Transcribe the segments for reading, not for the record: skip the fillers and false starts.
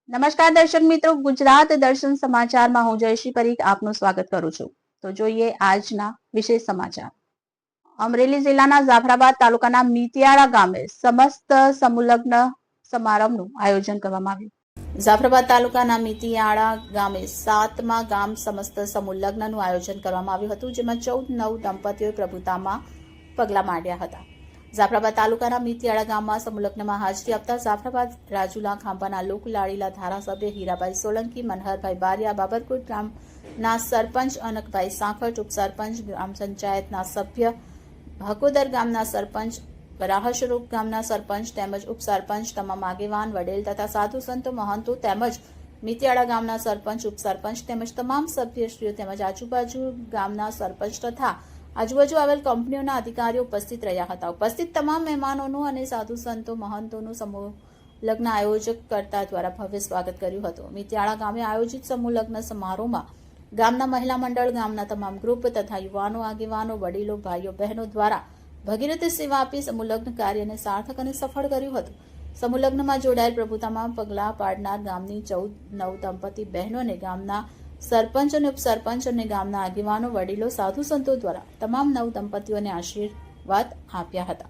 નમસ્કાર દર્શક મિત્રો, ગુજરાત દર્શન સમાચારમાં હું જયશ્રી પરીખ આપનું સ્વાગત કરું છું. તો જોઈએ આજના વિશેષ સમાચાર. અમરેલી જિલ્લાના જાફરાબાદ તાલુકાના મિતિયાળા ગામે સમસ્ત સમૂહલગ્ન સમારંભનું આયોજન કરવામાં આવ્યું. જાફરાબાદ તાલુકાના મિતિયાળા ગામે 7મા ગામ સમસ્ત સમૂહલગ્નનું આયોજન કરવામાં આવ્યું હતું, જેમાં 14 નવ દંપતીઓએ પ્રભુતામાં પગલાં માંડ્યા હતા. જાફરાબાદ તાલુકાના મિતિયાળા ગામમાં સમૂહલગ્નમાં હાજરી આપતા જાફરાબાદ રાજુલા ખાંભાના લોકલાડીલા ધારાસભ્ય હીરાભાઈ સોલંકી, મનહરભાઈ બારિયા, બાબરકોટ ગામના સરપંચ અનકભાઈ સાંખટ, ઉપસરપંચ, ગ્રામ પંચાયતના સભ્ય, હકોદર ગામના સરપંચ, રાહશરૂપ ગામના સરપંચ તેમજ ઉપસરપંચ, તમામ આગેવાન, વડેલ તથા સાધુ સંતો, મહંતો તેમજ મિતિયાળા ગામના સરપંચ, ઉપસરપંચ તેમજ તમામ સભ્યશ્રીઓ તેમજ આજુબાજુ ગામના સરપંચ તથા આજુબાજુ આવેલ કંપનીઓના અધિકારીઓ ઉપસ્થિત રહ્યા હતા. ઉપસ્થિત તમામ મહેમાનોનું અને સાધુ સંતો મહંતોનું સમૂહ લગ્ન આયોજક કરતા દ્વારા ભવ્ય સ્વાગત કર્યું હતું. મિતિયાળા ગામે આયોજિત સમૂહ લગ્ન સમારોહમાં ગામના મહિલા મંડળ, ગામના તમામ ગ્રુપ તથા યુવાનો, આગેવાનો, વડીલો, ભાઈઓ બહેનો દ્વારા ભગીરથ સેવા આપી સમૂહ લગ્ન કાર્યને સાર્થક અને સફળ કર્યું હતું. સમૂહ લગ્નમાં જોડાયેલ પ્રભુતામાં પગલાં પાડનાર ગામની 14 નવ દંપતી બહેનોને ગામના સરપંચ અને ઉપસરપંચ અને ગામના આગેવાનો, વડીલો, સાધુ સંતો દ્વારા તમામ નવ દંપતીઓને આશીર્વાદ આપ્યા હતા.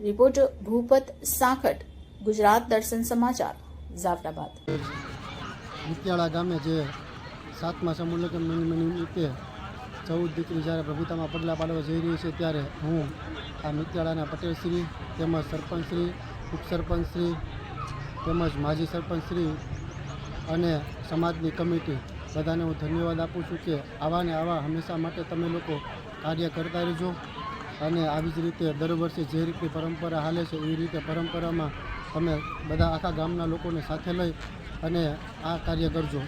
રિપોર્ટ ભૂપત સાંખટ, ગુજરાત દર્શન સમાચાર, જાફરાબાદ. મિતિયાળા ગામે જે 7મા સમૂહ લગ્ન નિમિત્તે 14 દીકરી જ્યારે પ્રભુતામાં પગલાં પાડવા જઈ રહી છે, ત્યારે હું આ મિતિયાળાના પટેલશ્રી તેમજ સરપંચશ્રી, ઉપસરપંચશ્રી તેમજ માજી સરપંચશ્રી અને સમાજની કમિટી બધાને હું ધન્યવાદ આપું છું કે આવા ને આવા હંમેશા માટે તમે લોકો કાર્ય કરતા રહેજો અને આવી જ રીતે દર વર્ષે જે રીતની પરંપરા હાલે છે એ રીતે પરંપરામાં તમે બધા આખા ગામના લોકોને સાથે લઈ અને આ કાર્ય કરજો.